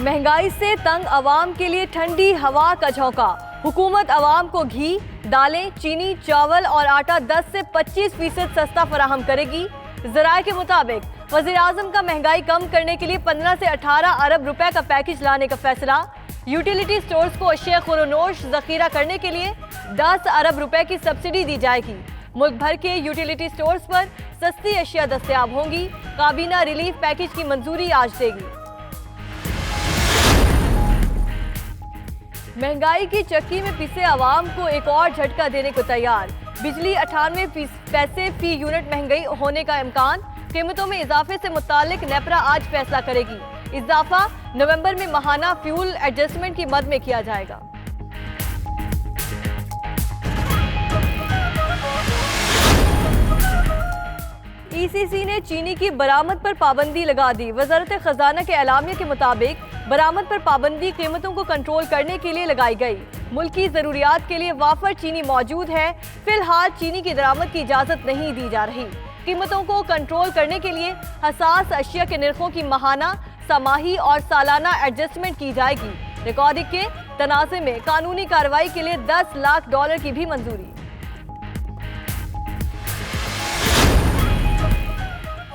महंगाई से तंग अवाम के लिए ठंडी हवा का झोंका। हुकूमत अवाम को घी, दालें, चीनी, चावल और आटा 10 से 25% सस्ता फराहम करेगी। ज़राए के मुताबिक वज़ीर आज़म का महंगाई कम करने के लिए 15 से 18 अरब रुपए का पैकेज लाने का फैसला। यूटिलिटी स्टोर्स को अशिया खुरोनोश जखीरा करने के लिए 10 अरब रुपए की सब्सिडी दी जाएगी। मुल्क भर के यूटिलिटी स्टोर्स पर सस्ती अशिया दस्तयाब होंगी। काबीना रिलीफ पैकेज की मंजूरी आज देगी। महंगाई की चक्की में पिसे अवाम को एक और झटका देने को तैयार। बिजली 98 पैसे फी यूनिट महंगाई होने का इम्कान। कीमतों में इजाफे से मुतालिक नेपरा आज फैसला करेगी। इजाफा नवंबर में माहाना फ्यूल एडजस्टमेंट की मद में किया जाएगा। ईसीसी ने चीनी की बरामद पर पाबंदी लगा दी। वजारत खजाना के एलामिया के मुताबिक बरामद पर पाबंदी कीमतों को कंट्रोल करने के लिए लगाई गई। मुल्क की जरूरियात के लिए वाफर चीनी मौजूद है। फिलहाल चीनी की दरामद की इजाजत नहीं दी जा रही। कीमतों को कंट्रोल करने के लिए हसास अशिया के निर्खों की माहाना, समाही और सालाना एडजस्टमेंट की जाएगी। रिकॉर्डिंग के तनाज़े में कानूनी कार्रवाई के लिए $10 लाख की भी मंजूरी।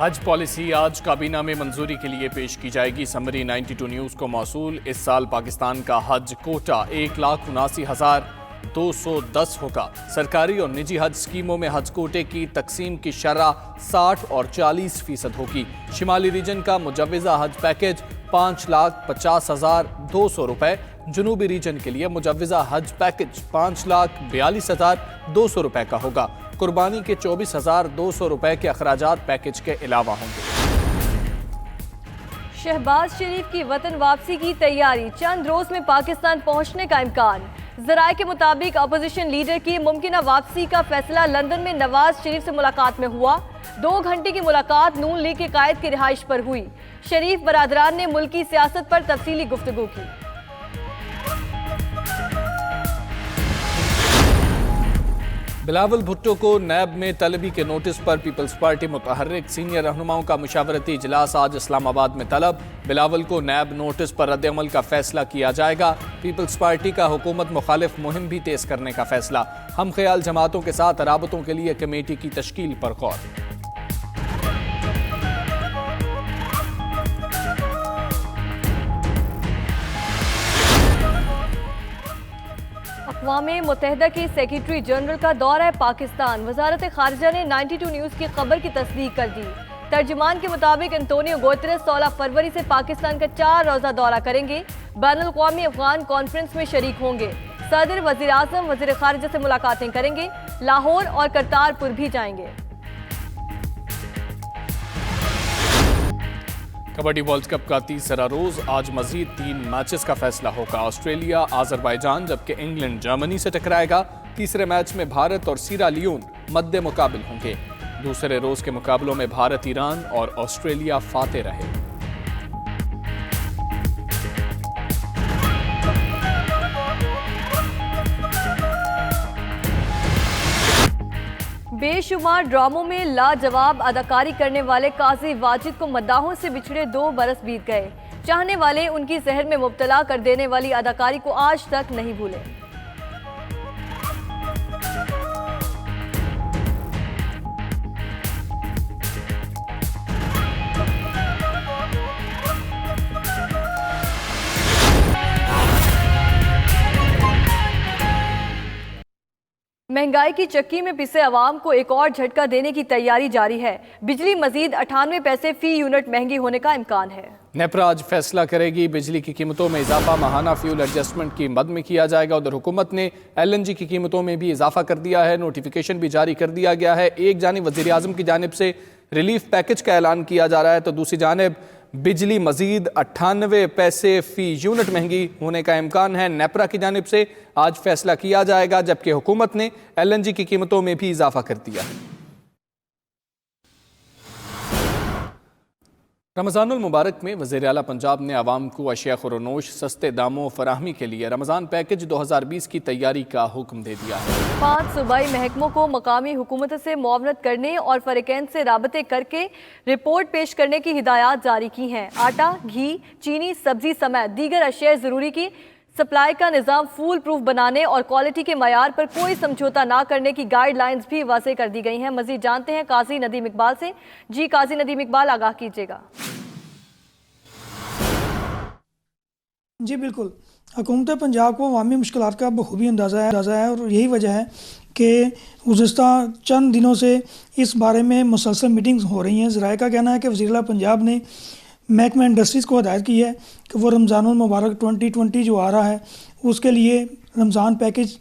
हज पॉलिसी आज काबीना में मंजूरी के लिए पेश की जाएगी। समरी 92 न्यूज़ को मौसूल। इस साल पाकिस्तान का हज कोटा 1,79,210 होगा। सरकारी और निजी हज स्कीमों में हज कोटे की तकसीम की शरह 60 और 40% होगी। शिमाली रीजन का मुजव्वज़ा हज पैकेज 5,50,200 रुपए। जनूबी रीजन के लिए मुजव्वज़ा हज पैकेज 5,42,200 रुपए का होगा। कुर्बानी के 24,200 रुपए के अखराजात पैकेज के अलावा होंगे। शहबाज शरीफ की वतन वापसी की तैयारी। चंद रोज में पाकिस्तान पहुंचने का इम्कान। ज़राए के मुताबिक अपोजिशन लीडर की मुमकिना वापसी का फैसला लंदन में नवाज शरीफ से मुलाकात में हुआ। 2 घंटे की मुलाकात नून लीग के कायद की रिहाइश पर हुई। शरीफ बरादरान ने मुल्क की सियासत पर तफसीली गुफ्तगू की। बिलावल भुट्टो को नैब में तलबी के नोटिस पर पीपल्स पार्टी मुतहर्रिक सीनियर रहनुमाओं का मुशावरती इजलास आज इस्लामाबाद में तलब। बिलावल को नैब नोटिस पर रद्द-ए-अमल का फैसला किया जाएगा। पीपल्स पार्टी का हुकूमत मुखालिफ मुहिम भी तेज करने का फैसला। हम ख्याल जमातों के साथ राबतों के लिए कमेटी की तश्कील पर गौर। अक़वाम मुत्तहिदा के सेक्रेटरी जनरल का दौरा पाकिस्तान। वजारत खारिजा ने 92 न्यूज़ की खबर की तस्दीक कर दी। तर्जुमान के मुताबिक एंटोनियो गुतेरेस 16 फरवरी से पाकिस्तान का 4 रोज़ा दौरा करेंगे। बैनुल-अक़वामी अफ़गान कॉन्फ्रेंस में शरीक होंगे। सदर, वज़ीर आज़म, वज़ीर खारिजा से मुलाकातें करेंगे। लाहौर और करतारपुर भी जाएंगे। कबड्डी वर्ल्ड कप का तीसरा रोज आज मजीद 3 मैचेस का फैसला होगा। ऑस्ट्रेलिया आज़रबाईजान जबकि इंग्लैंड जर्मनी से टकराएगा। तीसरे मैच में भारत और सीरा लियोन मद्दे मुकाबिल होंगे। दूसरे रोज के मुकाबलों में भारत, ईरान और ऑस्ट्रेलिया फाते रहे। बेशुमार ड्रामों में लाजवाब अदाकारी करने वाले काजी वाजिद को मद्दाहों से बिछड़े 2 बरस बीत गए। चाहने वाले उनकी जहर में मुब्तला कर देने वाली अदाकारी को आज तक नहीं भूले। महंगाई की चक्की में पिसे अवाम को एक और झटका देने की तैयारी जारी है। बिजली मजीद 98 पैसे फी यूनिट महंगी होने का इम्कान है। नेपरा आज फैसला करेगी। बिजली की कीमतों में इजाफा माहाना फ्यूल एडजस्टमेंट की मद में किया जाएगा। उधर हुकूमत ने LNG की कीमतों में भी इजाफा कर दिया है। नोटिफिकेशन भी जारी कर दिया गया है। एक जानिब वज़ीर आज़म की जानिब से रिलीफ पैकेज का ऐलान किया जा रहा है, तो दूसरी जानिब बिजली मजीद 98 पैसे फी यूनिट महंगी होने का इम्कान है। नेपरा की जानिब से आज फैसला किया जाएगा, जबकि हुकूमत ने LNG की कीमतों में भी इजाफा कर दिया है। रमज़ानुल मुबारक में वज़ीर आला पंजाब ने आवाम को अशिया खुरनोश सस्ते दामों फराहमी के लिए रमज़ान पैकेज 2020 की तैयारी का हुक्म दे दिया है। 5 सूबाई महकमों को मकामी हुकूमत से मुआवनत करने और फ़रीक़ैन से राबते करके रिपोर्ट पेश करने की हिदायत जारी की हैं। आटा, घी, चीनी, सब्जी समेत दीगर अशिया ज़रूरी की सप्लाई का निज़ाम फूल प्रूफ बनाने और क्वालिटी के मयार पर कोई समझौता ना करने की गाइडलाइंस भी वाज़ेह कर दी गई हैं। मज़ीद जानते हैं काजी नदीम इकबाल से। जी काजी नदीम इकबाल, आगाह कीजिएगा। जी बिल्कुल, हुकूमत पंजाब को अवामी मुश्किलात का बखूबी अंदाज़ा है और यही वजह है कि गुज़िस्ता चंद दिनों से इस बारे में मुसलसल मीटिंग्स हो रही हैं। ज़राए का कहना है कि वज़ीर आला पंजाब ने महकमा इंडस्ट्रीज़ को हिदायत की है कि वो रमज़ानुल मुबारक 2020 जो आ रहा है उसके लिए रमज़ान पैकेज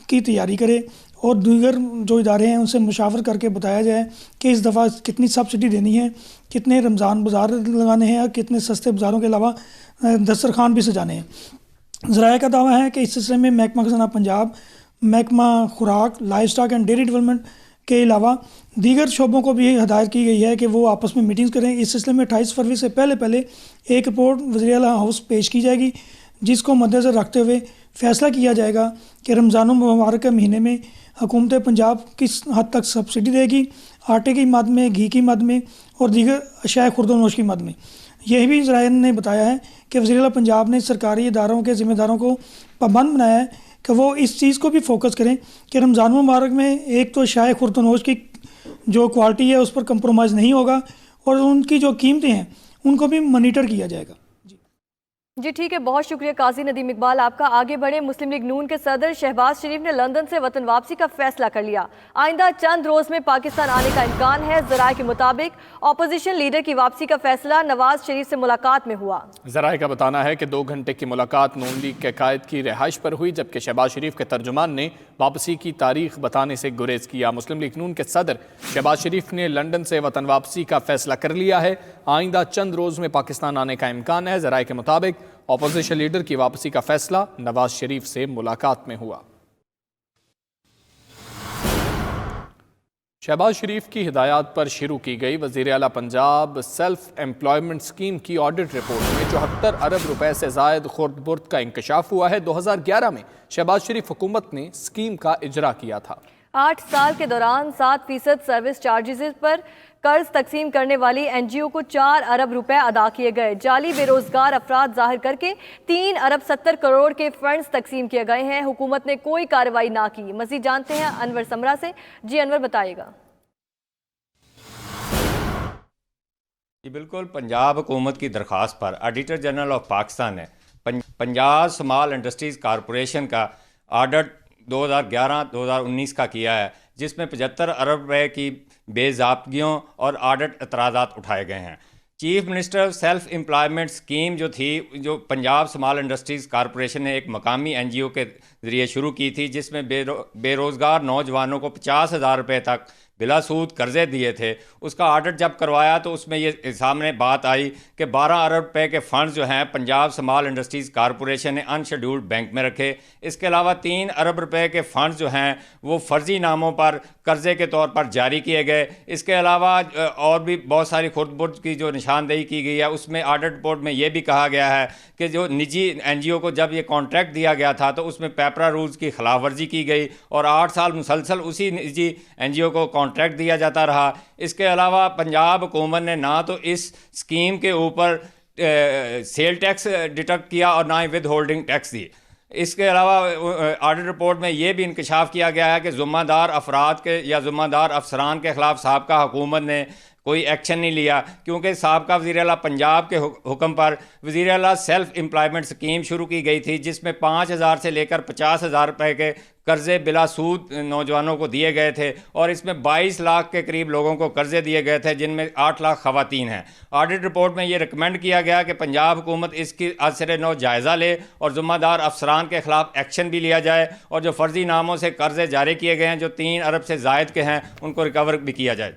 की तैयारी करे और दीगर जो इदारे हैं उनसे मुशावर करके बताया जाए कि इस दफ़ा कितनी सब्सिडी देनी है, कितने रमज़ान बाज़ार लगाने हैं और कितने सस्ते बाज़ारों के अलावा दस्तरखान भी सजाने हैं। ज़राए का दावा है कि इस सिलसिले में महकमा खज़ाना पंजाब, महकमा खुराक, live stock and dairy development के अलावा दीगर शोबों को भी हिदायत की गई है कि वो आपस में मीटिंग्स करें। इस सिलसिले में 28 फरवरी से पहले एक रिपोर्ट वज़ीर आला हाउस पेश की जाएगी, जिसको मद्देनज़र रखते हुए फ़ैसला किया जाएगा कि रमज़ानुल मुबारक के महीने में हुकूमत पंजाब किस हद तक सब्सिडी देगी, आटे की मद में, घी की मद में और दीगर अशिया खुर्दोनोश की मद में। यही भी ज़राए ने बताया है कि वज़ीर आला पंजाब ने सरकारी इदारों के ज़िम्मेदारों को पाबंद बनाया है कि वो इस चीज़ को भी फोकस करें कि रमज़ानुल मुबारक में एक तो अशिया खुर्दोनोश की जो क्वालिटी है उस पर कंप्रोमाइज़ नहीं होगा और उनकी जो कीमतें हैं उनको भी मॉनिटर किया जाएगा। जी ठीक है, बहुत शुक्रिया काजी नदीम इकबाल आपका। आगे बढ़े, मुस्लिम लीग नून के सदर शहबाज शरीफ ने लंदन से वतन वापसी का फैसला कर लिया। आइंदा चंद रोज में पाकिस्तान आने का इम्कान है। ज़राए के मुताबिक अपोजिशन लीडर की वापसी का फैसला नवाज शरीफ से मुलाकात में हुआ। ज़राए का बताना है कि 2 घंटे की मुलाकात नून लीग के कायद की रिहाइश पर हुई, जबकि शहबाज शरीफ के तर्जुमान ने वापसी की तारीख बताने से गुरेज किया। मुस्लिम लीग नून के सदर शहबाज शरीफ ने लंदन से वतन वापसी का फैसला कर लिया है। आइंदा चंद रोज में पाकिस्तान आने का इम्कान है। ज़राए के मुताबिक अपोजिशन लीडर की वापसी का फैसला नवाज शरीफ से मुलाकात में हुआ। शहबाज शरीफ की हिदायत पर शुरू की गई वज़ीर आला पंजाब सेल्फ एम्प्लॉयमेंट स्कीम की ऑडिट रिपोर्ट में 74 अरब रुपए से ज़ायद खुर्द बुर्द का इंकशाफ हुआ है। 2011 में शहबाज शरीफ हुकूमत ने स्कीम का इजरा किया था। 8 साल के दौरान 7% सर्विस चार्जेस पर कर्ज तकसीम करने वाली एनजीओ को 4 अरब रुपए अदा किए गए। जाली बेरोजगार अफराद जाहिर करके 3 अरब 70 करोड़ के फंड्स तकसीम किए गए हैं। हुकूमत ने कोई कार्रवाई ना की। मज़ीद जानते हैं अनवर समरा से। जी अनवर, बताइएगा। जी बिल्कुल, पंजाब हुकूमत की दरख्वास्त पर ऑडिटर जनरल ऑफ पाकिस्तान ने पंजाब स्मॉल इंडस्ट्रीज़ कॉरपोरेशन का ऑडिट 2011-2019 का किया है, जिसमें 75 अरब रुपए की बेज़ाब्तियों और ऑडिट एतराज़ात उठाए गए हैं। Chief minister self employment scheme जो थी, जो पंजाब स्मॉल इंडस्ट्रीज़ कॉरपोरेशन ने एक मकामी एनजीओ के ज़रिए शुरू की थी, जिसमें बेरोज़गार नौजवानों को 50,000 रुपये तक बिला सूद कर्जे दिए थे। उसका ऑडिट जब करवाया तो उसमें ये सामने बात आई कि 12 अरब रुपए के फ़ंड्स जो हैं पंजाब स्मॉल इंडस्ट्रीज़ कॉरपोरेशन ने अनशेड्यूल्ड बैंक में रखे। इसके अलावा 3 अरब रुपए के फ़ंड्स जो हैं वो फ़र्ज़ी नामों पर कर्जे के तौर पर जारी किए गए। इसके अलावा और भी बहुत सारी खुर्द बुर्द की जो निशानदेही की गई है, उसमें ऑडिट रिपोर्ट में ये भी कहा गया है कि जो निजी एनजीओ को जब ये कॉन्ट्रैक्ट दिया गया था तो उसमें पेपरा रूल्स की खिलाफ वर्जी की गई और 8 साल मुसलसल उसी निजी एनजीओ को कॉन्ट्रैक्ट दिया जाता रहा। इसके अलावा पंजाब हुकूमत ने ना तो इस स्कीम के ऊपर सेल टैक्स डिडक्ट किया और ना ही विद होल्डिंग टैक्स दी। इसके अलावा ऑडिट रिपोर्ट में ये भी इंकशाफ किया गया है कि ज़िम्मेदार अफराद के या ज़िम्मेदार अफसरान के ख़िलाफ़ साबका हुकूमत ने कोई एक्शन नहीं लिया, क्योंकि साबका वज़ीर आला पंजाब के हुक्म पर वज़ीर आला सेल्फ एम्प्लॉयमेंट स्कीम शुरू की गई थी, जिसमें 5,000 से लेकर 50,000 रुपये के कर्ज़े बिला सूद नौजवानों को दिए गए थे और इसमें 22 लाख के करीब लोगों को कर्ज़े दिए गए थे, जिनमें 8 लाख ख़वातीन हैं। ऑडिट रिपोर्ट में ये रिकमेंड किया गया कि पंजाब हुकूमत इसकी असर नौ जायज़ा ले और ज़िम्मेदार अफसरान के ख़िलाफ़ एक्शन भी लिया जाए और जो फ़र्ज़ी नामों से कर्ज़े जारी किए गए हैं जो 3 अरब से ज़ायद के हैं उनको रिकवर भी किया जाए।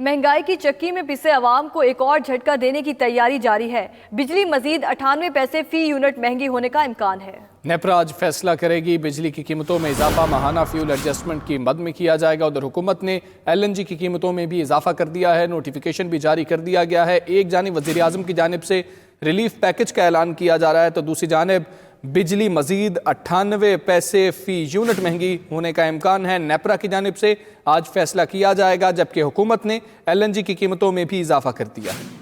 महंगाई की चक्की में पिसे अवाम को एक और झटका देने की तैयारी जारी है। बिजली मजीद 98 पैसे फी यूनिट महंगी होने का इम्कान है। नेपरा आज फैसला करेगी, बिजली की कीमतों में इजाफा माहाना फ्यूल एडजस्टमेंट की मद में किया जाएगा। उधर हुकूमत ने LNG की कीमतों में भी इजाफा कर दिया है, नोटिफिकेशन भी जारी कर दिया गया है। एक जानिब वज़ीर आज़म की जानिब से रिलीफ पैकेज का ऐलान किया जा रहा है, तो दूसरी जानिब बिजली मजीद 98 पैसे फी यूनिट महंगी होने का इम्कान है। नेपरा की जानिब से आज फैसला किया जाएगा, जबकि हुकूमत ने LNG की कीमतों में भी इजाफा कर दिया है।